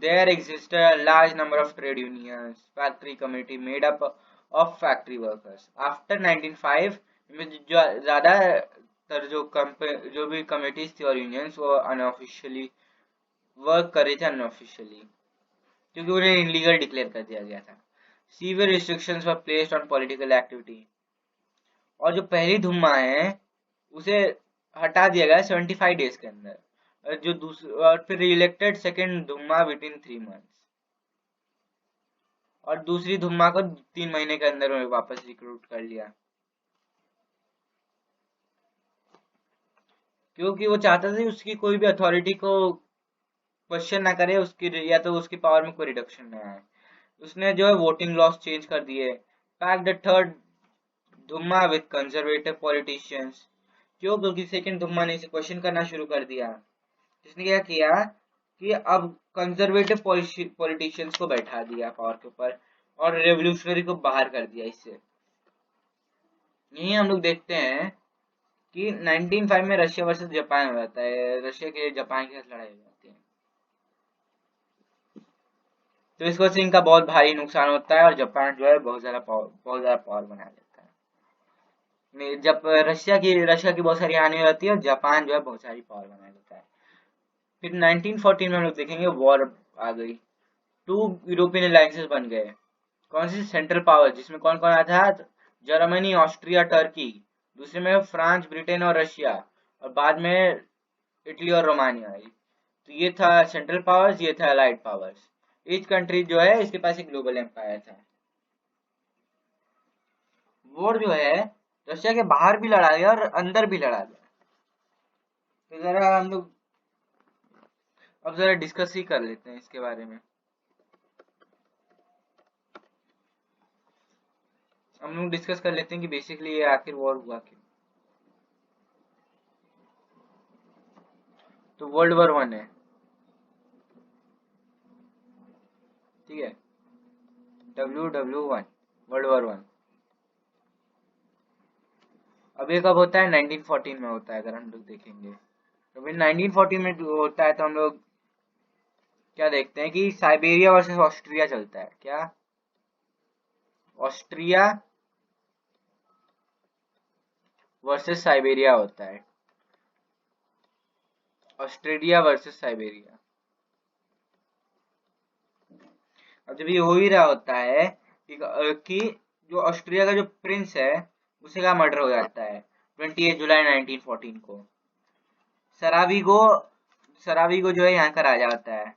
there existed a large number of trade unions, factory committee made up of factory workers. After 1905 में जो ज्यादातर जो भी कमिटीज थी और यूनियंस वो अनऑफिशियली वर्क कर रहे थे, अनऑफिशियली, क्योंकि उन्हें इनलीगल डिक्लेयर कर दिया गया था। Severe restrictions were placed on political activity. और जो पहली धुम्मा है उसे हटा दिया गया 75 डेज के अंदर, जो और फिर elected second Duma within 3 months, और दूसरी धुम्मा को 3 महीने के अंदर वापस रिक्रूट कर लिया, क्योंकि वो चाहता था उसकी कोई भी अथॉरिटी को क्वेश्चन ना करे उसकी, या तो उसकी पावर में कोई रिडक्शन ना आए। उसने जो है वोटिंग लॉस चेंज कर दिए। Pack the third Duma with conservative politicians. क्यों? क्योंकि सेकंड धुम्मा ने इसे क्वेश्चन करना शुरू कर दिया। इसने क्या किया कि अब कंजर्वेटिव पॉलिटिशियंस को बैठा दिया पावर के ऊपर और रेवोल्यूशनरी को बाहर कर दिया इससे। यही हम लोग देखते हैं कि 1905 में रशिया वर्सेस जापान हो जाता है, रशिया के जापान के साथ लड़ाई हो जाती है। तो इस वजह से इनका बहुत भारी नुकसान होता है और जापान जो है बहुत ज्यादा पावर बना लेता है। जब रशिया की बहुत सारी हानि हो जाती है और जापान जो है बहुत सारी पावर बना लेता है। फिर 1914 में हम लोग देखेंगे वॉर आ गई। 2 यूरोपियन अलायंसेस बन गए। कौन सी? सेंट्रल पावर, जिसमें कौन कौन आता है? Germany, Austria, Turkey. दूसरे में फ्रांस, ब्रिटेन और रशिया। और बाद में इटली और रोमानिया आई। तो ये था सेंट्रल पावर्स, ये था अलाइड पावर्स। ईच कंट्री जो है इसके पास एक ग्लोबल एम्पायर था। वॉर जो है रशिया के बाहर भी लड़ा गया और अंदर भी लड़ा गया। तो जरा हम लोग अब जरा डिस्कस ही कर लेते हैं इसके बारे में। हम लोग डिस्कस कर लेते हैं कि बेसिकली ये आखिर वॉर हुआ क्यों। तो वर्ल्ड वॉर 1 है, ठीक है, WW1, वर्ल्ड वॉर 1। अब ये कब होता है? 1914 में होता है। अगर हम लोग देखेंगे तो फिर 1914 में जो होता है तो हम लोग क्या देखते हैं कि साइबेरिया वर्सेस ऑस्ट्रिया चलता है। क्या? ऑस्ट्रिया वर्सेस साइबेरिया होता है। Australia versus Siberia. अब जब ये हो ही रहा होता है कि जो ऑस्ट्रिया का जो प्रिंस है उसे का मर्डर हो जाता है 28 जुलाई 1914 को। सराविगो सराविगो जो है यहाँ का राजा होता है।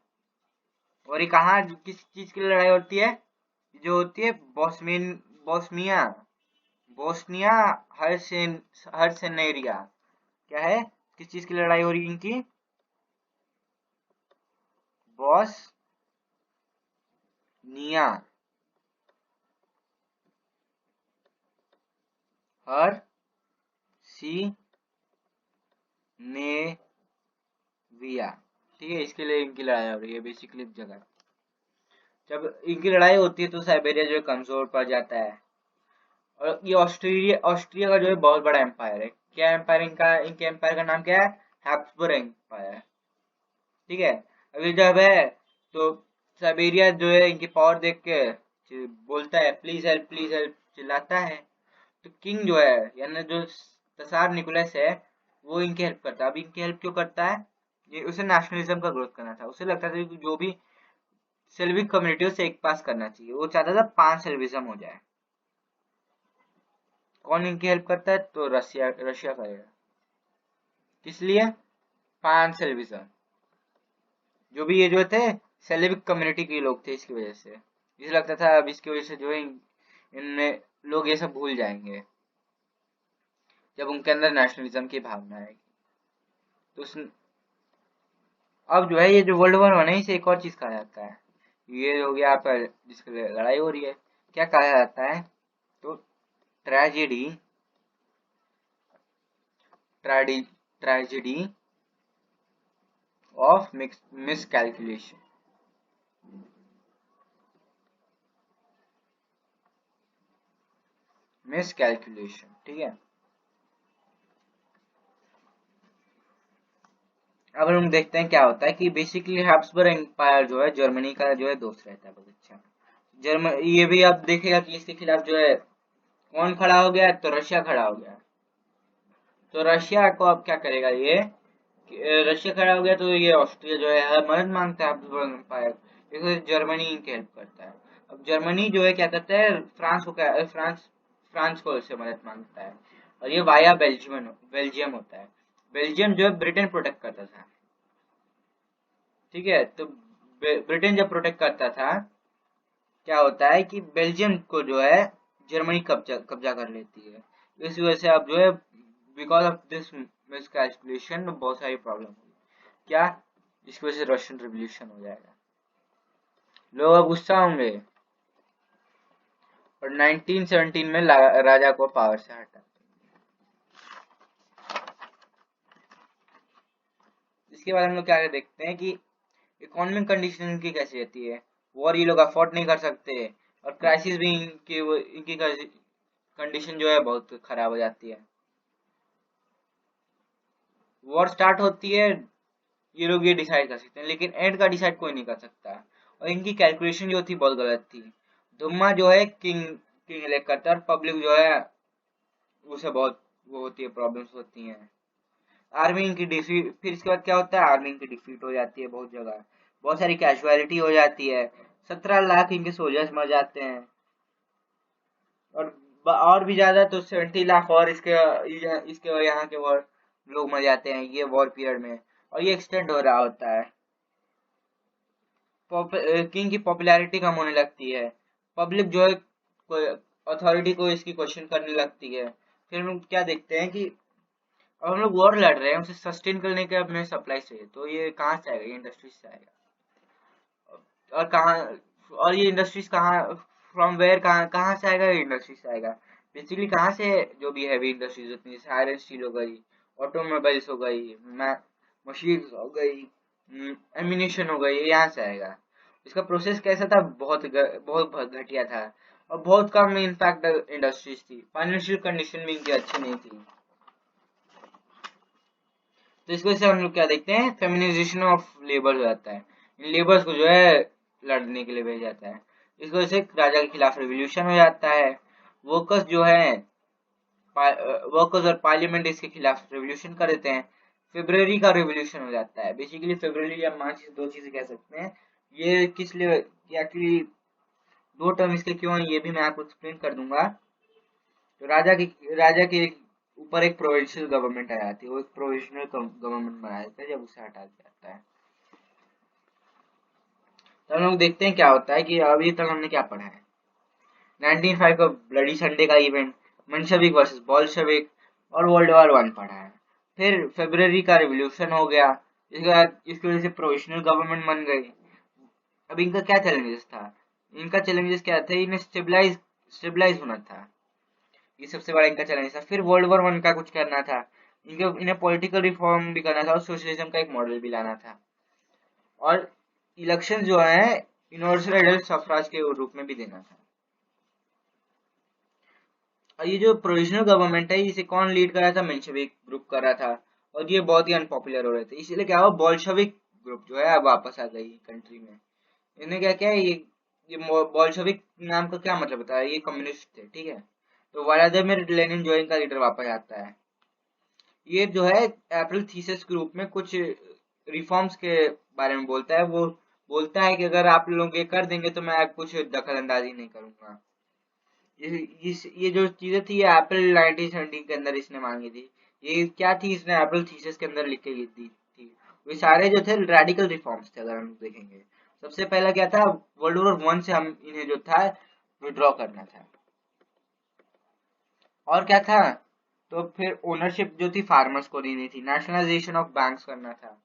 और ये कहाँ किस चीज की लड़ाई होती है? जो होती है बोस्निया बोस्निया हर्सेनेरिया। क्या है? किस चीज की लड़ाई हो रही है इनकी? बोस्निया हर सी नेविया, ठीक है, इसके लिए इनकी लड़ाई हो रही है बेसिकली जगह। जब इनकी लड़ाई होती है तो साइबेरिया जो है कमजोर पड़ जाता है। और ये ऑस्ट्रिया का जो है बहुत बड़ा एम्पायर है। क्या एम्पायर इनका? इनके एम्पायर का नाम क्या है? हैब्सबर्ग एम्पायर, ठीक है। अभी जब है तो साइबेरिया जो है इनकी पावर देख के बोलता है प्लीज हेल्प चिल्लाता है। तो किंग जो है यानी जो तसार निकोलस है वो इनकी हेल्प करता है। अब इनकी हेल्प क्यों करता है? ये उसे नेशनलिज्म का ग्रोथ करना था। उसे लगता था कि जो भी सेल्विक कम्युनिटी उसे एक पास करना चाहिए। वो चाहता था 5 सेल्विज्म हो जाए। कौन इनकी हेल्प करता है? तो रशिया करेगा। किस लिए? 5 सेल्विज्म। जो भी ये जो थे सेल्विक कम्युनिटी के लोग थे, इसकी वजह से इसे लगता था अब इसकी वजह से जो है इनमें लोग ये सब भूल जाएंगे जब उनके अंदर नेशनलिज्म की भावना आएगी। तो अब जो है ये जो वर्ल्ड वॉर 1 है इसे एक और चीज कहा जाता है। ये हो गया आपका जिसके लिए लड़ाई हो रही है, क्या कहा जाता है? तो tragedy tragedy of miscalculation. Miscalculation, ठीक है। अब हम देखते हैं क्या होता है कि बेसिकली हैब्सबर्ग एम्पायर जो है जर्मनी का जो है दोस्त रहता है बहुत अच्छा। ये भी आप देखेगा कि इसके खिलाफ जो है कौन खड़ा हो गया? तो रशिया खड़ा हो गया। तो रशिया को अब क्या करेगा ये रशिया खड़ा हो गया तो ये ऑस्ट्रिया जो है मदद मांगता है हैब्सबर्ग एम्पायर, इसलिए जर्मनी इनकी हेल्प करता है। अब जर्मनी जो है क्या करता है? फ्रांस को इससे मदद मांगता है। और ये वाया बेल्जियम होता है। बेल्जियम जो है ब्रिटेन प्रोटेक्ट करता था, ठीक है। तो ब्रिटेन जब प्रोटेक्ट करता था क्या होता है कि बेल्जियम को जो है जर्मनी कब्जा कर लेती है। इस वजह से अब जो है बिकॉज ऑफ दिस मिसकैलकुलेशन बहुत सारी प्रॉब्लम हुई। क्या? जिसकी वजह से रशियन रिवॉल्यूशन हो जाएगा। लोग अब गुस्सा होंगे और 1917 में राजा को पावर से हटा। इसके बाद हम लोग क्या देखते हैं कि इकोनॉमिक कंडीशन इनकी कैसी रहती है। वॉर ये लोग अफोर्ड नहीं कर सकते और क्राइसिस भी इनकी कंडीशन जो है बहुत खराब हो जाती है। वॉर स्टार्ट होती है, ये लोग ये डिसाइड कर सकते हैं, लेकिन एंड का डिसाइड कोई नहीं कर सकता। और इनकी कैलकुलेशन जो थी बहुत गलत थी। दुम्मा जो है किंग किंग इलेक्ट करता है और पब्लिक जो है उसे बहुत वो होती है, प्रॉब्लम्स होती हैं। आर्मी इनकी डिफीट, फिर इसके बाद क्या होता है, आर्मी इनकी डिफीट हो जाती है बहुत जगह, बहुत सारी कैजुअलिटी हो जाती है। 17 लाख इनके सोल्जर्स मर जाते हैं और भी ज्यादा तो 70 लाख और इसके यहाँ के वॉर लोग मर जाते हैं ये वॉर पीरियड में। और ये एक्सटेंड हो रहा होता है। किंग की पॉपुलैरिटी कम होने लगती है। पब्लिक जो है कोई अथॉरिटी को इसकी क्वेश्चन करने लगती है। फिर हम लोग क्या देखते हैं कि अब हम लोग वॉर लड़ रहे हैं, उसे सस्टेन करने के अपने सप्लाई चाहिए, तो ये कहाँ से आएगा, ये इंडस्ट्री से आएगा। और कहाँ, और ये इंडस्ट्रीज कहाँ, फ्रॉम वेयर, कहाँ कहाँ से आएगा, ये इंडस्ट्री से आएगा बेसिकली कहाँ से, जो भी हैवी इंडस्ट्रीज होती है, जैसे आयरन स्टील हो गई, ऑटोमोबाइल्स हो गई, मशीन हो गई, एम्यूनेशन हो गई, ये यहाँ से आएगा। इसका प्रोसेस कैसा था, बहुत घटिया था और बहुत कम इनफैक्ट इंडस्ट्रीज थी। फाइनेंशियल कंडीशन भी इनकी अच्छी नहीं थी। तो इसकी वजह से हम लोग क्या देखते हैं, फेमिनाइजेशन ऑफ लेबर हो जाता है। इन लेबर्स को जो है लड़ने के लिए भेजा जाता है। इस वजह से राजा के खिलाफ रिवॉल्यूशन हो जाता है। वर्कर्स जो है, वर्कर्स और पार्लियामेंट इसके खिलाफ रिवॉल्यूशन कर देते हैं। फेब्रुअरी का रिवॉल्यूशन हो जाता है। बेसिकली फेब्रुअरी या मार्च, दो चीजें कह सकते हैं। ये किस लिए एक्चुअली दो टर्म इसके क्यों है, ये भी मैं आपको एक्सप्लेन कर दूंगा। तो राजा के ऊपर एक प्रोविंशियल गवर्नमेंट आ जाती है, वो एक प्रोविजनल गवर्नमेंट बनाया जाता है जब उसे हटा दिया जाता है। तो हम लोग देखते हैं क्या होता है कि अभी तक हमने क्या पढ़ा है। 1905 का ब्लडी संडे का इवेंट, मंशविक वर्सेस बॉल्शविक और वर्ल्ड वॉर 1 पढ़ा है। फिर फरवरी का रिवॉल्यूशन हो गया, इसके बाद इसकी वजह से प्रोविजनल गवर्नमेंट बन गई। अब इनका क्या चैलेंजेस था, इनका चैलेंजेस क्या थे, इन्हें स्टेबलाइज होना था, ये सबसे बड़ा इनका चैलेंज था। फिर वर्ल्ड वॉर 1 का कुछ करना था, इन्हें पॉलिटिकल रिफॉर्म भी करना था और सोशलिज्म का एक मॉडल भी लाना था। और इलेक्शन जो है यूनिवर्सल एडल्ट सफराज के रूप में भी देना था। और ये जो प्रोविजनल गवर्नमेंट है इसे कौन लीड कर रहा था, मेंशेविक ग्रुप कर रहा था। और ये बहुत ही अनपॉपुलर हो रहे थे, इसलिए क्या हुआ, बोल्शेविक ग्रुप जो है अब वापस आ गई कंट्री में। इन्हें क्या क्या है, ये बोल्शेविक नाम का क्या मतलब होता है, ये कम्युनिस्ट थे, ठीक है। तो व्लादिमीर लेनिन जो इनका लीडर वापस आता है। ये जो है अप्रैल थीसिस के रूप में कुछ रिफॉर्म्स के बारे में बोलता है। वो बोलता है कि अगर आप लोग ये कर देंगे तो मैं कुछ दखल अंदाजी नहीं करूंगा। ये जो चीजें थी ये अप्रैल 1917 के अंदर इसने मांगी थी। ये क्या थी, इसने अप्रैल थीसिस के अंदर लिख के दी थी। ये सारे जो थे रेडिकल रिफॉर्म्स थे, अगर हम देखेंगे। सबसे पहला क्या था, वर्ल्ड वॉर 1 से हम इन्हें जो था विड्रॉ करना था। और क्या था, तो फिर ओनरशिप जो थी फार्मर्स को देनी थी, नेशनलाइजेशन ऑफ बैंक्स करना था।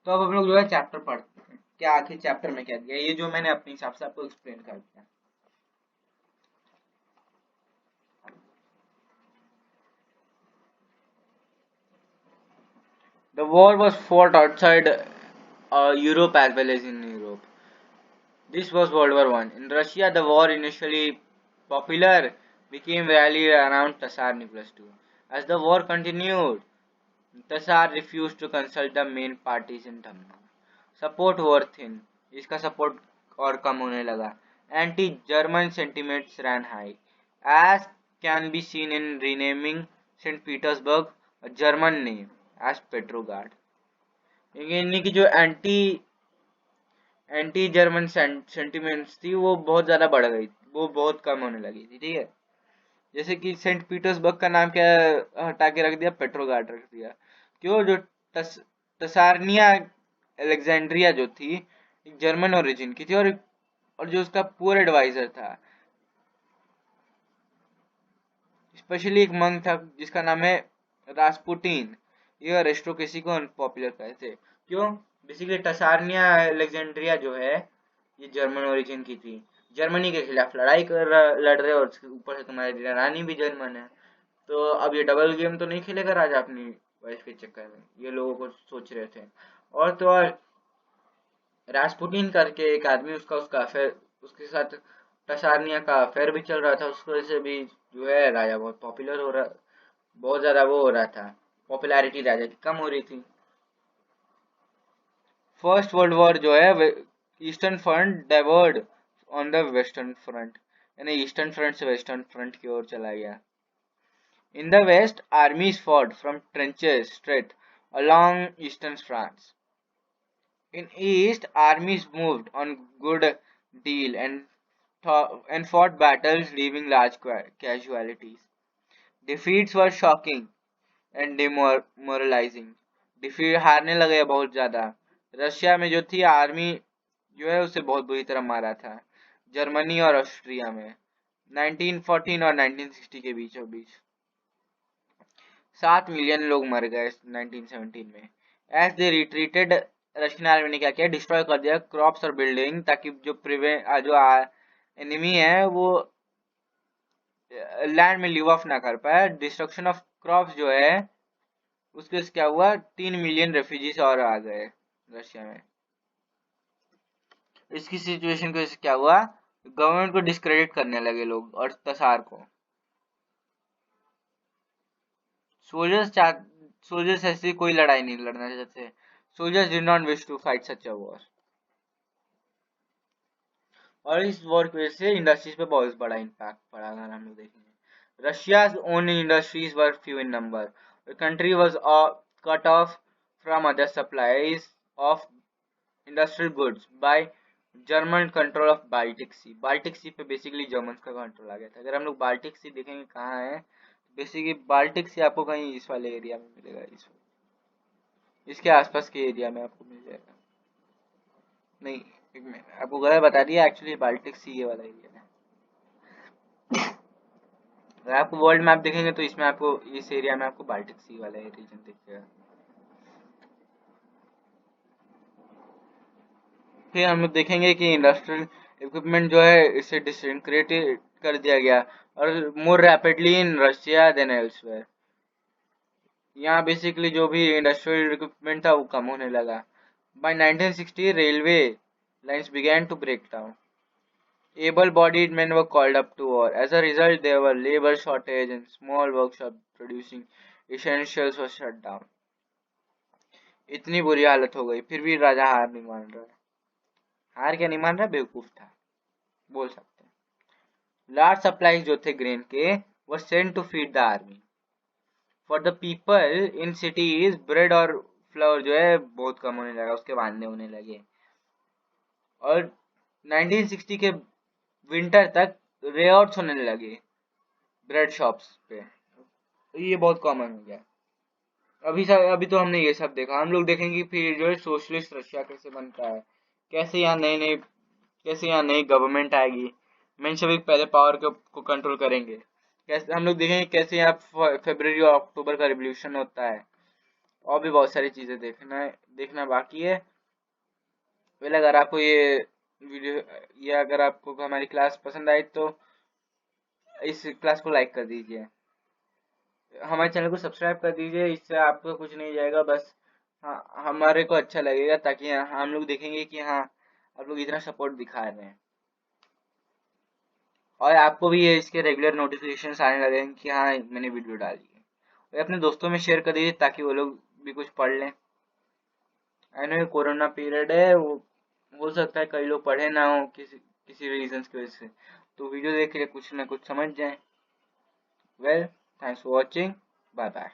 तो अब हम लोग जो है चैप्टर पढ़ते हैं, क्या आखिर चैप्टर में क्या दिया, ये जो मैंने अपने हिसाब से आपको एक्सप्लेन कर दिया। The war was fought outside Europe as well as in Europe. This was World War 1. In Russia, the war, initially popular, became rallied around Tsar Nicholas II. As the war continued, Tsar refused to consult the main parties in Dhamma. Support were thin. इसका सपोर्ट और कम होने लगा. Anti-German sentiments ran high, as can be seen in renaming St. Petersburg a German name as Petrograd. यानी कि जो एंटी जर्मन सेंटिमेंट्स थी वो बहुत ज्यादा बढ़ गई, वो बहुत कम होने लगी थी, ठीक है। जैसे कि सेंट पीटर्सबर्ग का नाम क्या हटा के रख दिया, पेट्रोग्राड रख दिया। क्यों, जो तसारनिया अलेक्जेंड्रिया जो थी एक जर्मन ओरिजिन की थी, और जो उसका पुअर एडवाइजर था, स्पेशली एक मंक था जिसका नाम है रास्पुटिन, ये अरिस्टोक्रेसी को अनपॉपुलर कहते थे। क्यों? बेसिकली टसारनिया अलेक्जेंड्रिया जो है ये जर्मन ओरिजिन की थी, जर्मनी के खिलाफ लड़ रहे और ऊपर से तुम्हारी रानी भी जर्मन है, तो अब ये डबल गेम तो नहीं खेलेगा राजा अपनी वाइफ के चक्कर में, ये लोगों को सोच रहे थे। और तो और रास्पुटिन करके एक आदमी उसका उसका अफेयर, उसके साथ टसारनिया का अफेयर भी चल रहा था, उसकी वजह से भी जो है राजा बहुत पॉपुलर हो रहा, बहुत ज्यादा वो हो रहा था, पॉपुलैरिटी राजा की कम हो रही थी। फर्स्ट वर्ल्ड वॉर जो है eastern front diverted on the western front, यानी ईस्टर्न फ्रंट से वेस्टर्न फ्रंट की ओर चला गया। In the west, armies fought from trenches straight along eastern France. In east, armies moved on good deal and fought battles leaving large casualties. Defeats were shocking and demoralizing. Defeat हारने लगे बहुत ज्यादा। रशिया में जो थी आर्मी जो है उसे बहुत बुरी तरह मारा था, जर्मनी और ऑस्ट्रिया में 1914 और 1960 के बीचों बीच 7 मिलियन लोग मर गए 1917 में। As they retreated, Russian army ने क्या किया, डिस्ट्रॉय कर दिया क्रॉप्स और बिल्डिंग, ताकि जो एनिमी है वो लैंड में लिव ऑफ ना कर पाए। डिस्ट्रक्शन ऑफ क्रॉप्स जो है उसके क्या हुआ, 3 मिलियन रेफ्यूजीज और आ गए रशिया में। इसकी सिचुएशन को क्या हुआ, गवर्नमेंट को डिस्क्रेडिट करने लगे लोग और तसार को। सोल्जर्स ऐसी कोई लड़ाई नहीं लड़ना चाहते। Soldiers did not wish to fight such a war. और इस वॉर की वजह से इंडस्ट्रीज पे बहुत बड़ा इम्पैक्ट पड़ा। अगर हम लोग देखेंगे, रशिया's own industries were few in number. The country was cut off from other supplies of industrial goods by German control of Baltic Sea. Baltic Sea पे बेसिकली जर्मन का कंट्रोल आ गया था। अगर हम लोग बाल्टिक सी देखेंगे कहाँ है, बेसिकली बाल्टिक सी आपको कहीं इस वाले एरिया में मिलेगा, इसके आसपास के एरिया में आपको मिल जाएगा। नहीं, एक मिनट, आपको गलत बता दिया, एक्चुअली बाल्टिक सी ये वाला एरिया है। अगर आपको वर्ल्ड मैप देखेंगे तो इसमें आपको इस एरिया में आपको बाल्टिक सी वाला रीजन दिखेगा। फिर हम लोग देखेंगे कि इंडस्ट्रियल इक्विपमेंट जो है इसे डिसइंटीग्रेट कर दिया गया और more rapidly in Russia than elsewhere. यहाँ बेसिकली जो भी इंडस्ट्रियल इक्विपमेंट था वो कम होने लगा। By 1960 railway lines began to break down. Able-bodied men were called up to war. As a result, there were labor shortage and small workshops producing essentials were shut down. इतनी बुरी हालत हो गई, फिर भी राजा हार नहीं मान रहा है। हार क्या नहीं मान रहा, बेवकूफ था बोल सकते हैं। लार्ज सप्लाईज जो थे ग्रेन के were sent to feed the army. For the people in cities bread और फ्लावर जो है बहुत कम होने लगा, उसके वांदे होने लगे। और 1960 के विंटर तक रेआउट्स होने लगे ब्रेड शॉप्स पे, ये बहुत कॉमन हो गया। अभी तो हमने ये सब देखा, हम लोग देखेंगे फिर जो है सोशलिस्ट रशिया कैसे बनता है, कैसे यहाँ नई गवर्नमेंट आएगी, मेंशेविक पहले पावर को कंट्रोल करेंगे, कैसे हम लोग देखेंगे कैसे यहाँ फरवरी और अक्टूबर का रिवोल्यूशन होता है, और भी बहुत सारी चीजें देखना बाकी है। वेल, अगर आपको ये वीडियो या अगर आपको हमारी क्लास पसंद आई तो इस क्लास को लाइक कर दीजिए, हमारे चैनल को सब्सक्राइब कर दीजिए, इससे आपको कुछ नहीं जाएगा, बस हाँ हमारे को अच्छा लगेगा, ताकि हम लोग देखेंगे कि हाँ आप लोग इतना सपोर्ट दिखा रहे हैं और आपको भी ये इसके रेगुलर नोटिफिकेशन आने लगे कि हाँ मैंने वीडियो डाली है। और अपने दोस्तों में शेयर कर दीजिए ताकि वो लोग भी कुछ पढ़ लें। आई नो कोरोना पीरियड है, वो हो सकता है कई लोग पढ़े ना हो किसी रीजन की वजह से, तो वीडियो देख के कुछ ना कुछ समझ जाए। Well, thanks for watching, bye bye.